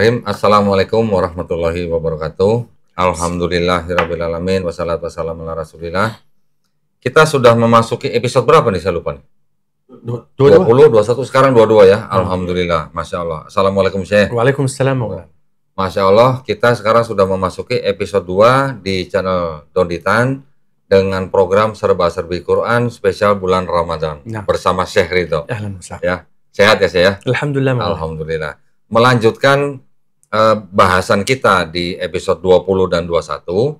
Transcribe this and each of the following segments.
Bismillahirrahmanirrahim. Assalamualaikum warahmatullahi wabarakatuh. Alhamdulillahirrabbilalamin. Wassalatu wassalamu ala rasulillah. Kita sudah memasuki episode berapa nih, saya lupa nih. 20, 21, sekarang 22 ya. Alhamdulillah, Masya Allah. Assalamualaikum Syekh. Waalaikumsalam. Masya Allah, kita sekarang sudah memasuki episode 2 di channel Doditan dengan program Serba-Serbi Quran spesial bulan Ramadan bersama Syekh Ridho. Ya, sehat ya Syekh ya? Alhamdulillah. Alhamdulillah. Melanjutkan bahasan kita di episode 20 dan 21,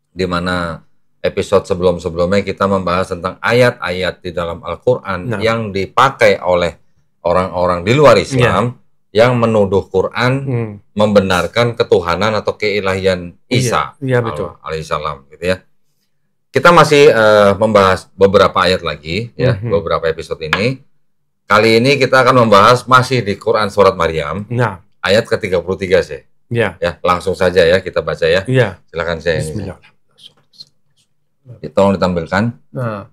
di mana episode sebelum-sebelumnya kita membahas tentang ayat-ayat di dalam Al-Quran yang dipakai oleh orang-orang di luar Islam yang menuduh Quran membenarkan ketuhanan atau keilahian Isa alaihissalam, gitu ya. Kita masih membahas beberapa ayat lagi ya, beberapa episode ini. Kali ini kita akan membahas masih di Quran surat Maryam, ayat ke-33 sih. Ya, langsung saja ya kita baca ya. Silakan saya. Bismillah. Tolong ditampilkan. Nah,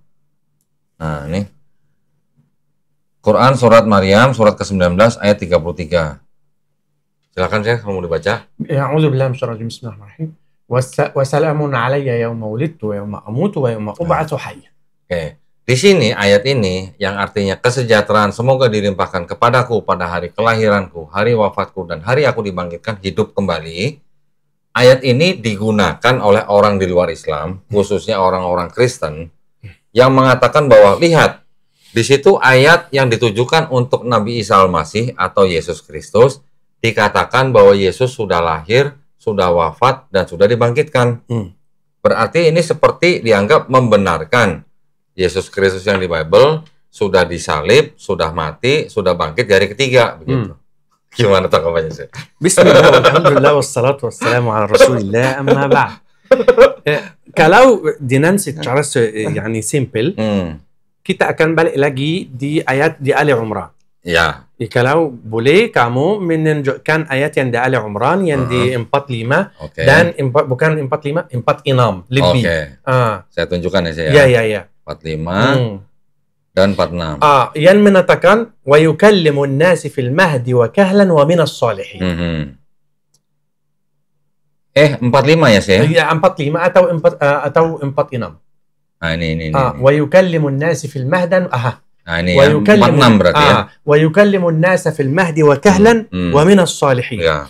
ini Quran surat Maryam surat ke-19 ayat 33. Silakan saya, kamu dibaca. A'udzubillahi minasyaitonir rajim. Bismillahirrahmanirrahim. Wa salamun alayya yauma wulidtu wa yauma amutu wa yauma ub'atsu hayya. Oke. Di sini ayat ini yang artinya kesejahteraan semoga dilimpahkan kepadaku pada hari kelahiranku, hari wafatku, dan hari aku dibangkitkan hidup kembali. Ayat ini digunakan oleh orang di luar Islam, khususnya orang-orang Kristen, yang mengatakan bahwa lihat, di situ ayat yang ditujukan untuk Nabi Isa Al-Masih atau Yesus Kristus, dikatakan bahwa Yesus sudah lahir, sudah wafat, dan sudah dibangkitkan. Berarti ini seperti dianggap membenarkan Yesus Kristus yang di Bible sudah disalib, sudah mati, sudah bangkit dari ketiga, begitu. Gimana tanggapannya sih? Bismillah, alhamdulillah, wassalatu wassalamu ala rasulillah, amma ba'd. Kalau dinansi secara yani simple, kita akan balik lagi di ayat di Ali Imran. Ya. Kalau boleh kamu menunjukkan ayat yang di Ali Imran yang di 45 dan bukan 45, 46 lebih. Saya tunjukkan ya saya. Ya. 45 dan 46. Yang menatakan wa yukallimu an-nasi fil mahdi wa kahlan wa min as-salihin. 45 ya saya? Ya, 45 atau 46. Ini. Wa yukallimu an-nasi fil mahdan ini ya, 46 berarti ya. Wa yukallimu an-nasa fil mahdi wa kahlan wa min as-salihin. Ya.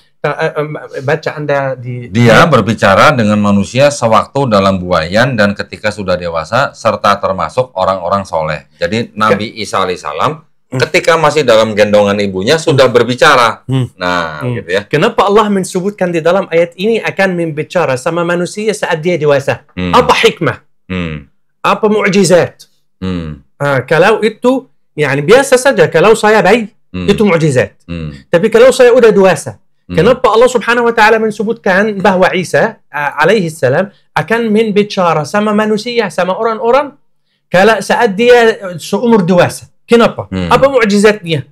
Baca Anda di... Dia berbicara dengan manusia sewaktu dalam buayan dan ketika sudah dewasa serta termasuk orang-orang soleh. Jadi Nabi Isa alaihissalam ketika masih dalam gendongan ibunya sudah berbicara. Nah, gitu ya. Kenapa Allah mensebutkan di dalam ayat ini akan membicara sama manusia saat dia dewasa? Apa hikmah? Apa mu'jizat? Kalau itu, yani biasa saja. Kalau saya bayi, itu mu'jizat. Tapi kalau saya udah dewasa, kenapa Allah subhanahu wa ta'ala mensebutkan bahwa Isa alaihi salam akan membicara sama manusia, sama orang-orang kalau saat dia seumur dewasa? Kenapa? Apa mu'jizatnya?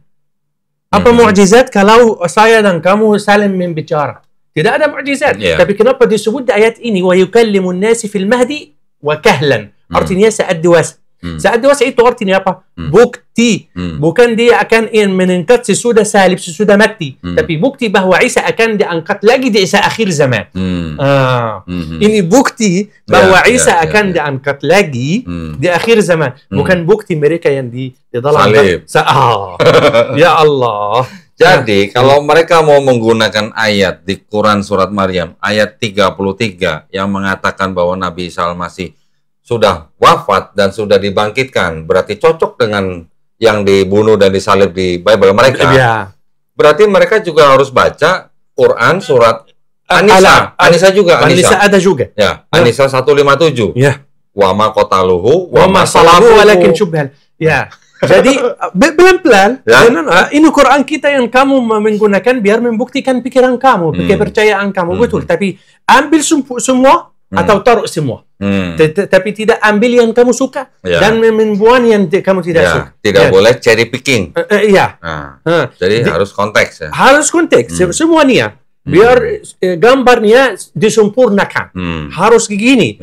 Apa mu'jizat kalau saya dan kamu saling membicara? Tidak ada mu'jizat. Tapi kenapa disebut di ayat ini wa yukallimu an-nasi fil mahdi wa kahlan? Artinya saat dewasa. Saat dewasa itu artinya apa? Bukti. Bukan dia akan meningkat sesudah salib, sesudah mati. Tapi bukti bahwa Isa akan diangkat lagi di akhir zaman. Ini bukti bahwa Isa akan diangkat lagi di akhir zaman. Bukan bukti mereka yang di dalam salib. Ya Allah. Jadi kalau mereka mau menggunakan ayat di Quran surat Maryam ayat 33 yang mengatakan bahwa Nabi Isa Al-Masih sudah wafat dan sudah dibangkitkan, berarti cocok dengan yang dibunuh dan disalib di Bible mereka. Berarti mereka juga harus baca Quran surat An-Nisa. An-Nisa juga. An-Nisa ada juga. Ya, An-Nisa 157. Ya. Wa ma qataluhu wa ma salabuhu walakin syubhal. Ya. Jadi pelan-pelan, ini Quran kita yang kamu menggunakan biar membuktikan pikiran kamu, kepercayaan kamu, betul. Tapi ambil semua atau taruh semua. Tapi tidak ambil yang kamu suka dan membuang yang kamu tidak suka. Tidak boleh cherry picking. Jadi harus konteks ya. Harus konteks semuanya. Biar gambarnya disempurnakan. Harus begini.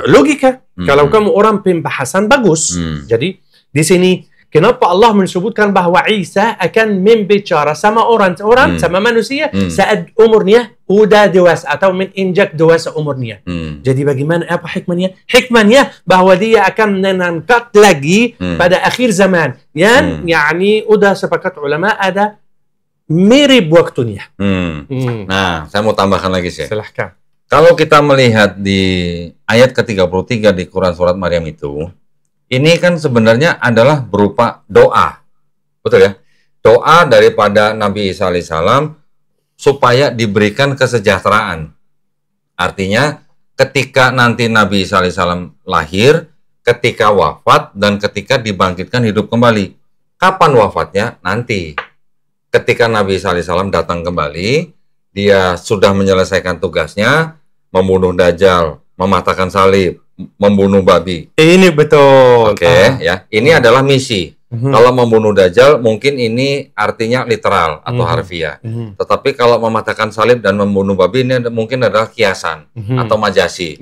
Logika. Kalau kamu orang pembahasan bagus. Jadi di sini Kenapa Allah menyebutkan bahwa Isa akan membicara sama orang-orang, sama manusia saat umurnya udah dewasa atau menginjak dewasa umurnya. Jadi bagaimana, apa hikmahnya? Hikmahnya bahwa dia akan menangkat lagi pada akhir zaman. Yang yani udah sepakat ulama ada mirip waktunya. Nah, saya mau tambahkan lagi sih. Silahkan. Kalau kita melihat di ayat ke-33 di Quran Surat Maryam itu, ini kan sebenarnya adalah berupa doa. Betul ya? Doa daripada Nabi Isa alaihissalam supaya diberikan kesejahteraan. Artinya, ketika nanti Nabi Isa alaihissalam lahir, ketika wafat, dan ketika dibangkitkan hidup kembali. Kapan wafatnya? Nanti. Ketika Nabi Isa alaihissalam datang kembali, dia sudah menyelesaikan tugasnya, membunuh Dajjal, mematahkan salib, membunuh babi. Ini betul. Oke, ya. Ini adalah misi. Kalau membunuh Dajjal, mungkin ini artinya literal atau harfiah. Tetapi kalau mematahkan salib dan membunuh babi, ini mungkin adalah kiasan atau majasi.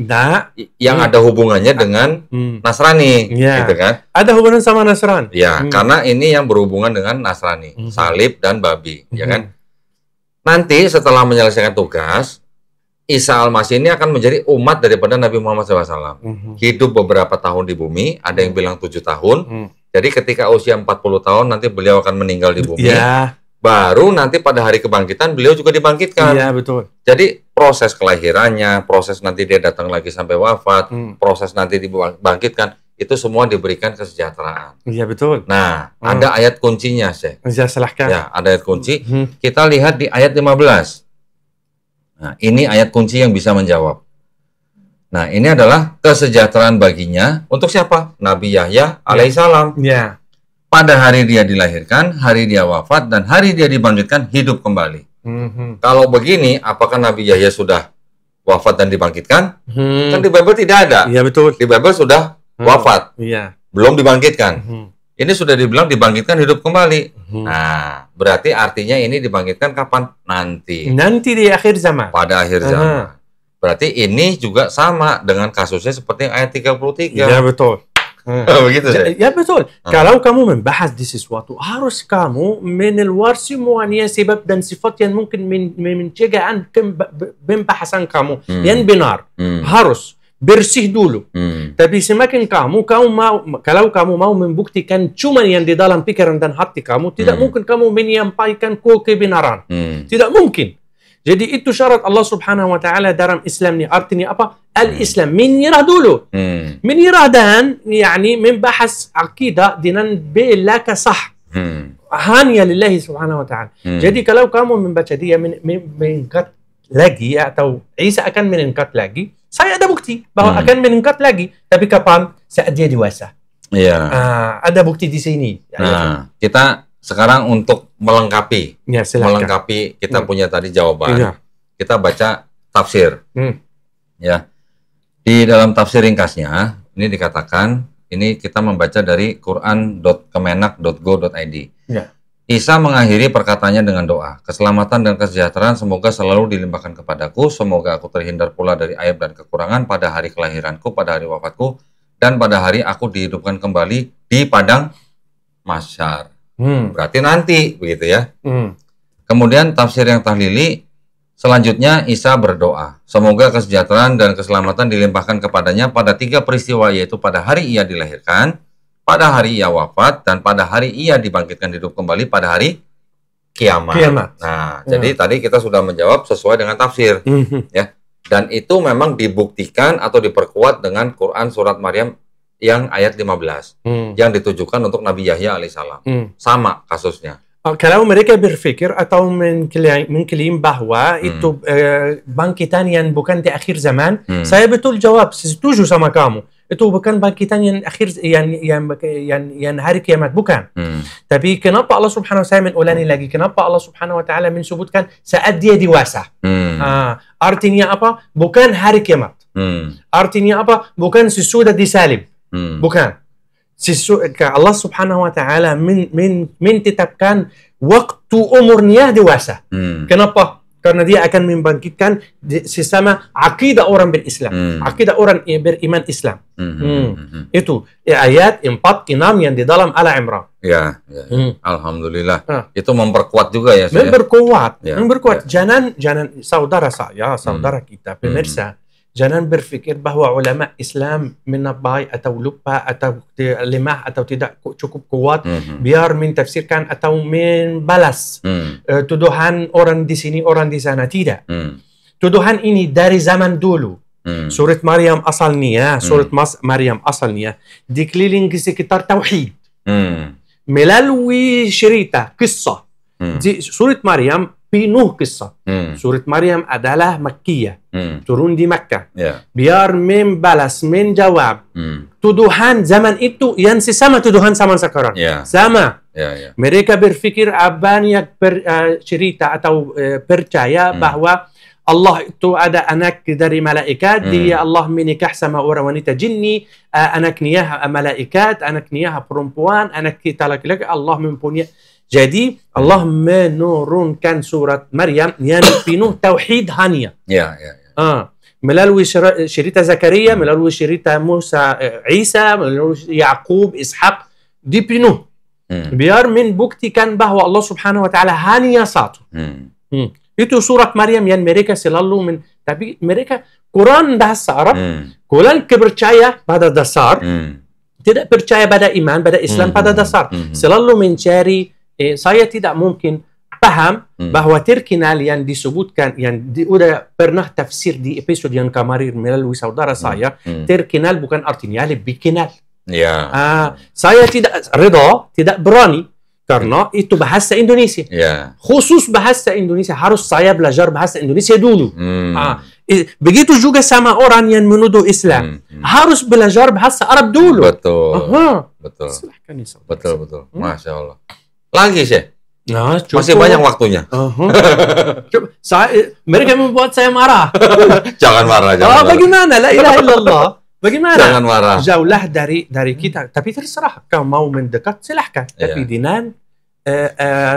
Yang ada hubungannya dengan Nasrani, gitu kan? Ada hubungan sama Nasrani. Ya, karena ini yang berhubungan dengan Nasrani, salib dan babi, ya kan? Nanti setelah menyelesaikan tugas, Isa Al-Masih ini akan menjadi umat daripada Nabi Muhammad SAW. Hidup beberapa tahun di bumi, ada yang bilang 7 tahun. Jadi ketika usia 40 tahun nanti beliau akan meninggal di bumi. Baru nanti pada hari kebangkitan beliau juga dibangkitkan. Iya, betul. Jadi proses kelahirannya, proses nanti dia datang lagi sampai wafat, proses nanti dibangkitkan, itu semua diberikan kesejahteraan. Iya, betul. Nah, ada ayat kuncinya, Syekh. Ya, silahkan. Ya, ada ayat kunci. Kita lihat di ayat 15. Nah, ini ayat kunci yang bisa menjawab. Nah, ini adalah kesejahteraan baginya untuk siapa? Nabi Yahya alaihissalam. Ya. Pada hari dia dilahirkan, hari dia wafat, dan hari dia dibangkitkan hidup kembali. Kalau begini, apakah Nabi Yahya sudah wafat dan dibangkitkan? Kan di Bible tidak ada. Iya, betul. Di Bible sudah wafat, belum dibangkitkan. Ini sudah dibilang dibangkitkan hidup kembali. Nah, berarti artinya ini dibangkitkan kapan? Nanti. Nanti di akhir zaman. Pada akhir zaman. Berarti ini juga sama dengan kasusnya seperti ayat 33. Ya, betul. Begitu sih. Ya, betul. Kalau kamu membahas di sesuatu, harus kamu menelwar semuanya sebab dan sifat yang mungkin mencegah pembahasan kamu yang benar. Harus bersih dulu. Tapi semakin kamu mau, kalau kamu mau membuktikan cuma yang di dalam pikiran dan hati kamu, tidak mungkin kamu menyampaikan kebenaran. Tidak mungkin. Jadi itu syarat Allah Subhanahu wa taala dalam Islam ni. Artinya apa? Al-Islam menyerah dulu. Menyerah dan yani membahas akidah dengan bela sah. Hanya lillahi Subhanahu wa taala. Jadi kalau kamu membaca dia meningkat lagi atau Isa akan meningkat lagi, saya ada bukti bahwa akan meningkat lagi. Tapi kapan? Saat dia dewasa. Iya. Ada bukti di sini. Nah, kita sekarang untuk melengkapi, melengkapi kita punya tadi jawaban. Kita baca tafsir. Ya, di dalam tafsir ringkasnya ini dikatakan, ini kita membaca dari quran.kemenak.go.id. Isa mengakhiri perkataannya dengan doa, keselamatan dan kesejahteraan semoga selalu dilimpahkan kepadaku, semoga aku terhindar pula dari aib dan kekurangan pada hari kelahiranku, pada hari wafatku, dan pada hari aku dihidupkan kembali di padang mahsyar. Berarti nanti, begitu ya. Kemudian tafsir yang tahlili, selanjutnya Isa berdoa, semoga kesejahteraan dan keselamatan dilimpahkan kepadanya pada 3 peristiwa, yaitu pada hari ia dilahirkan, pada hari ia wafat, dan pada hari ia dibangkitkan hidup kembali pada hari kiamat. Nah, jadi tadi kita sudah menjawab sesuai dengan tafsir, ya. Dan itu memang dibuktikan atau diperkuat dengan Quran Surat Maryam yang ayat 15 yang ditujukan untuk Nabi Yahya alaihissalam. Sama kasusnya. Kalau mereka berpikir atau mengklaim bahwa itu bangkitan yang bukan di akhir zaman, saya betul jawab, setuju sama kamu. Itu bukan bangkitan yang akhir yang hari kiamat, bukan. Tapi kenapa Allah Subhanahu wa taala mengulangi lagi? Kenapa Allah Subhanahu wa taala menyebutkan saat dia dewasa? Artinya apa? Bukan hari kiamat. Artinya apa? Bukan sesudah disalib. Bukan. Allah Subhanahu wa taala menetapkan waktu umurnya dewasa. Kenapa? karena dia akan membangkitkan sesama akidah orang berislam, akidah orang beriman Islam. Itu ayat 4, 6 yang di dalam Al Imran. Ya. Alhamdulillah. Itu memperkuat juga ya. Memperkuat. Jangan saudara saya, saudara kita, pemirsa, jangan berpikir bahwa ulama Islam menabai atau lupa atau lemah atau tidak cukup kuat biar mentafsirkan atau membalas tuduhan orang di sini, orang di sana. Tidak. Tuduhan ini dari zaman dulu. Surat Maryam asalnya, dikelilingi sekitar tauhid. Melalui cerita, kisah. Surat Maryam penuh kisah. Surat Maryam adalah Makkiyah, turun di Makkah. Biar membalas, menjawab tuduhan zaman itu yang sesama tuduhan zaman sekarang. Sama. Mereka berpikir banyak cerita atau percaya bahwa Allah itu ada anak dari malaikat, dia Allah menikah sama orang wanita jinni, anaknya malaikat, anaknya perempuan, anak kita laki-laki, Allah mempunyai. Jadi Allah menurunkan surat Maryam yang penuh tauhid hanya. Melalui cerita Zakaria, melalui cerita Musa, Isa, melalui Yaqub, Ishaq, dipenuh. Biar membuktikan bahwa Allah Subhanahu wa taala hanya satu. Itu surat Maryam yang mereka selalu tapi mereka Quran bahasa Arab, Quran kepercaya pada dasar, tidak percaya pada iman, pada Islam pada dasar. Selalu mencari. Saya tidak mungkin paham bahwa terkenal yang disebutkan, yang udah pernah tafsir di episode yang kemarin melalui saudara saya, terkenal bukan artinya lebih kenal. Saya tidak reda, tidak berani, karena itu bahasa Indonesia. Khusus bahasa Indonesia, harus saya belajar bahasa Indonesia dulu. Begitu juga sama orang yang menuduh Islam, harus belajar bahasa Arab dulu. Betul. Silahkan, betul. Masya Allah. Lagi sih. Masih cukup. banyak waktunya. Mereka membuat saya marah. Jangan marah. Bagaimana? La ilaha illallah. Bagaimana? Jangan marah. Jauhlah dari kita. Tapi terserah. Kau mau mendekat, silahkan. Tapi dengan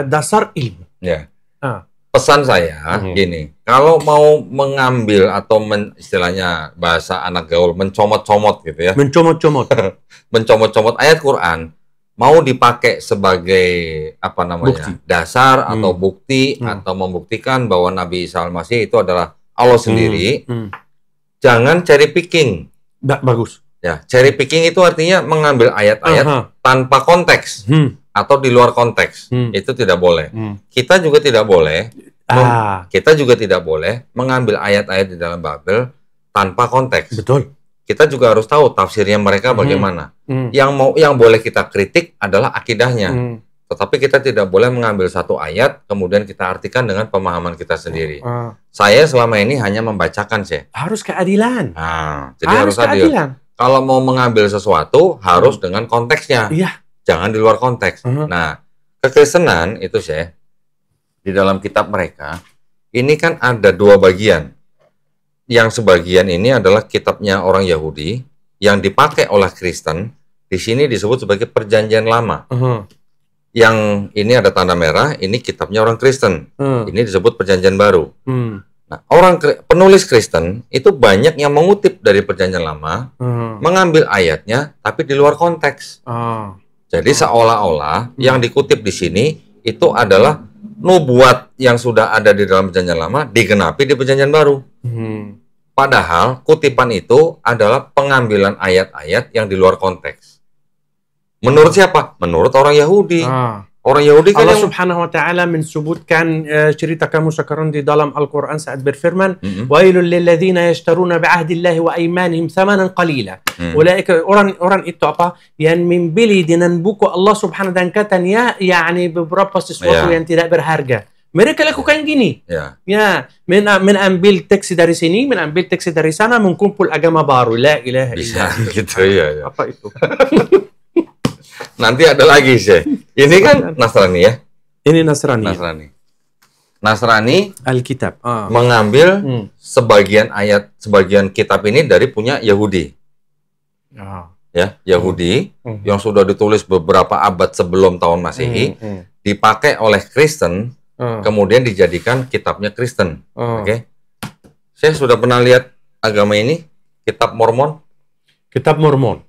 dasar ilmu. Pesan saya gini. Kalau mau mengambil atau istilahnya bahasa anak gaul, mencomot-comot gitu ya. Mencomot-comot ayat Quran. Mau dipakai sebagai bukti. Dasar atau bukti atau membuktikan bahwa Nabi Isa Al-Masih itu adalah Allah sendiri, jangan cherry picking. Bagus. Cherry picking itu artinya mengambil ayat-ayat tanpa konteks atau di luar konteks. Itu tidak boleh. Kita juga tidak boleh. Kita juga tidak boleh mengambil ayat-ayat di dalam Bible tanpa konteks. Betul. Kita juga harus tahu tafsirnya mereka bagaimana. Yang boleh kita kritik adalah akidahnya. Tetapi kita tidak boleh mengambil satu ayat kemudian kita artikan dengan pemahaman kita sendiri. Saya selama ini hanya membacakan sih. Harus keadilan. Jadi harus adil. Kalau mau mengambil sesuatu harus dengan konteksnya. Jangan di luar konteks. Nah, kekristenan itu sih di dalam kitab mereka ini kan ada dua bagian. Yang sebagian ini adalah kitabnya orang Yahudi yang dipakai oleh Kristen. Di sini disebut sebagai Perjanjian Lama. Yang ini ada tanda merah, ini kitabnya orang Kristen. Ini disebut Perjanjian Baru. Nah, penulis Kristen itu banyak yang mengutip dari Perjanjian Lama, mengambil ayatnya, tapi di luar konteks. Jadi seolah-olah yang dikutip di sini itu adalah nubuat yang sudah ada di dalam Perjanjian Lama digenapi di Perjanjian Baru. Padahal kutipan itu adalah pengambilan ayat-ayat yang di luar konteks. Menurut siapa? Menurut orang Yahudi. Orang Yahudi kan Allah Subhanahu wa taala mensebutkan cerita kamu sekarang di dalam Al-Qur'an saat berfirman, "Wailul lil ladzina yashtaruna bi'ahdillahi wa aymanihim thamanan qalila." Ulaika orang itu yang membeli dengan buku Allah Subhanahu dan katanya yakni beberapa sesuatu yang tidak berharga. Mereka lakukan gini. Menambil teks dari sini, menambil teks dari sana, mengkumpul agama baru. La ilaha illallah. Bisa gitu ya. Apa itu? Nanti ada lagi sih. Ini kan Nasrani ya. Ini Nasrani. Nasrani Alkitab. Mengambil sebagian ayat, sebagian kitab ini dari punya Yahudi. Yahudi yang sudah ditulis beberapa abad sebelum tahun Masehi, dipakai oleh Kristen kemudian dijadikan kitabnya Kristen. Oke. Saya sudah pernah lihat agama ini, kitab Mormon. Kitab Mormon.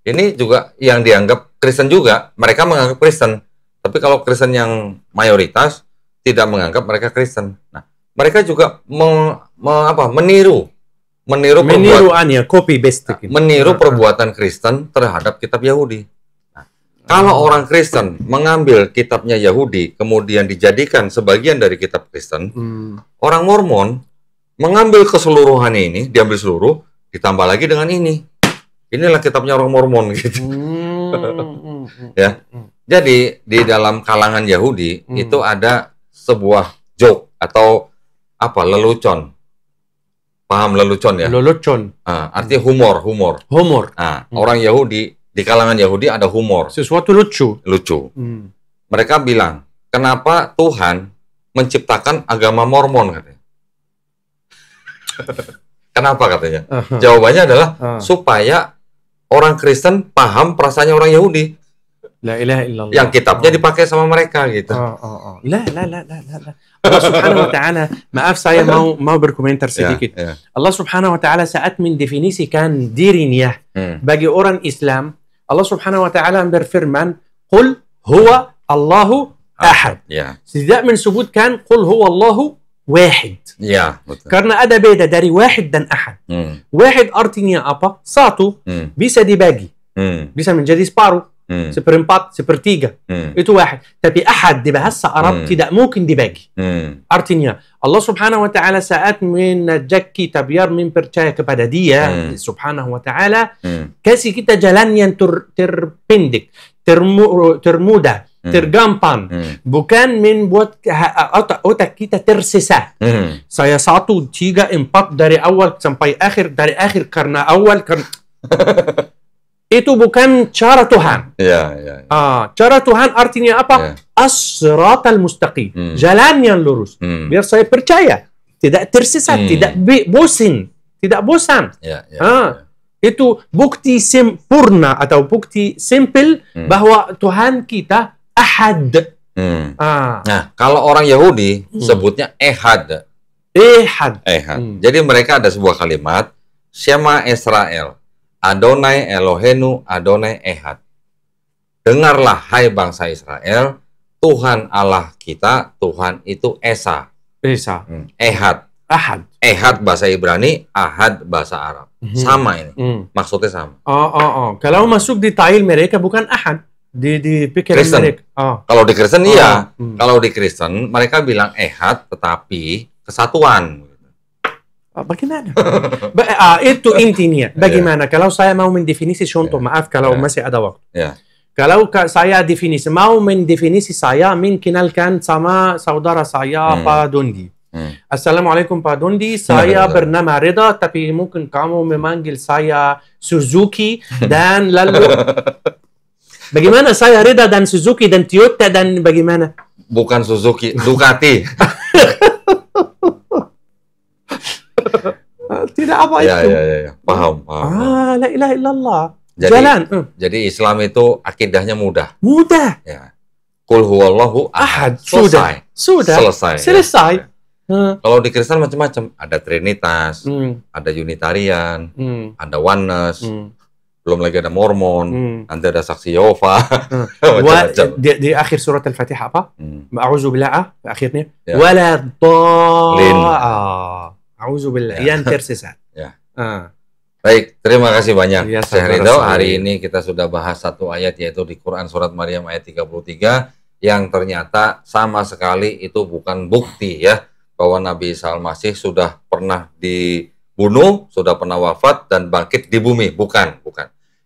Ini juga yang dianggap Kristen juga, mereka menganggap Kristen. Tapi kalau Kristen yang mayoritas tidak menganggap mereka Kristen. Nah, mereka juga meniru copy paste. Meniru perbuatan Kristen terhadap kitab Yahudi. Nah, kalau orang Kristen mengambil kitabnya Yahudi kemudian dijadikan sebagian dari kitab Kristen, orang Mormon mengambil keseluruhannya ini, diambil seluruh, ditambah lagi dengan ini. Inilah kitabnya orang Mormon gitu. Ya. Jadi di dalam kalangan Yahudi itu ada sebuah joke atau lelucon. Paham lelucon ya? Lelucon. Artinya humor. Nah, orang Yahudi, di kalangan Yahudi ada humor. Sesuatu lucu. Mereka bilang, kenapa Tuhan menciptakan agama Mormon katanya? Kenapa katanya? Jawabannya adalah supaya orang Kristen paham perasaannya orang Yahudi. La ilaha illallah. Yang kitabnya dipakai sama mereka gitu. La. Allah Subhanahu wa taala, maaf saya mau berkomentar sedikit. Allah Subhanahu wa taala saat mendefinisikan dirinya bagi orang Islam, Allah Subhanahu wa taala berfirman, "Qul huwa Allahu ahad." Tidak menyebutkan qul huwa Allahu wahid. Betul. Karena ada beda dari wahid dan ahad. Wahid artinya apa? Satu, bisa dibagi. Bisa menjadi separuh. Seperempat, sepertiga. Itu wahid. Tapi ahad di bahasa Arab tidak mungkin dibagi. Artinya Allah Subhanahu wa taala saat mengajak kita biar mempercaya kepada Dia Subhanahu wa taala, kasih kita jalan yang terpendek, termudah, tergampang. Bukan membuat otak kita tersesat. Saya 1, 3, 4 dari awal sampai akhir, dari akhir karena awal itu bukan cara Tuhan. Cara Tuhan artinya apa? As-siratal mustaqim. Jalan yang lurus. Biar saya percaya. Tidak tersesat, tidak bosan. Tidak bosan. Itu bukti sempurna atau bukti simpel bahwa Tuhan kita ahad. Nah, kalau orang Yahudi sebutnya ehad. Jadi mereka ada sebuah kalimat, Shema Israel. Adonai Elohenu Adonai Ehad. Dengarlah hai bangsa Israel, Tuhan Allah kita, Tuhan itu Esa. Ehad. Ehad bahasa Ibrani, Ahad bahasa Arab. Sama ini. Maksudnya sama. Kalau masuk di tail mereka bukan Ahad. Di pikiran mereka. Kalau di Kristen iya. Kalau di Kristen mereka bilang Ehad tetapi kesatuan. Bagaimana? Itu intinya. Bagaimana? Kalau saya mau mendefinisi contoh, maaf kalau masih ada waktu. Kalau saya definisi, mau mendefinisi saya, mengenalkan sama saudara saya, Pak Dondi. Assalamualaikum Pak Dondi, saya bernama Rida, tapi mungkin kamu memanggil saya Suzuki, dan lalu bagaimana saya Rida dan Suzuki dan Toyota dan bagaimana? Bukan Suzuki, Ducati. Tidak apa itu. Paham. La ilaha illallah. Jadi, jalan. Jadi Islam itu akidahnya mudah. Qul huwallahu ahad. Sudah. Selesai. Kalau di Kristen macam-macam. Ada Trinitas, ada Unitarian, ada Oneness, belum lagi ada Mormon, nanti ada Saksi Yehova. Di akhir surat Al-Fatihah apa? A'udzubillah, akhirnya. Wala dhalin. A'udzubillah, yang tersesat. Baik, terima kasih banyak Syekh Ridho. Hari ini kita sudah bahas satu ayat, yaitu di Quran Surat Maryam ayat 33, yang ternyata sama sekali itu bukan bukti ya, bahwa Nabi Isa Al-Masih sudah pernah dibunuh, sudah pernah wafat, dan bangkit di bumi. Bukan.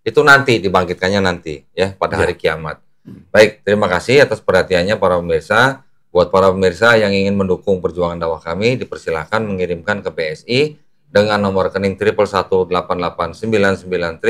Itu nanti, dibangkitkannya nanti ya, pada hari kiamat. Baik, terima kasih atas perhatiannya para pemirsa. Buat para pemirsa yang ingin mendukung perjuangan dakwah kami, dipersilahkan mengirimkan ke BSI dengan nomor rekening 111889988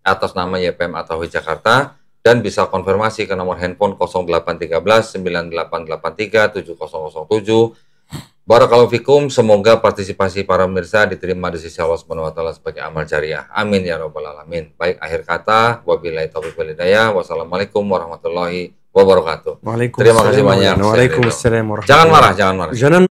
atas nama YPM atau Jakarta, dan bisa konfirmasi ke nomor handphone 081398837007. Barakallahu fikum, semoga partisipasi para pemirsa diterima di sisi Allah Subhanahu wa taala sebagai amal jariah. Amin ya rabbal alamin. Baik, akhir kata, wabillahi taufiq wal hidayah. Wassalamualaikum warahmatullahi wabarakatuh. wabarakatuh. Terima kasih banyak. Waalaikumsalam warahmatullahi wabarakatuh. Jangan marah, jangan marah. Jangan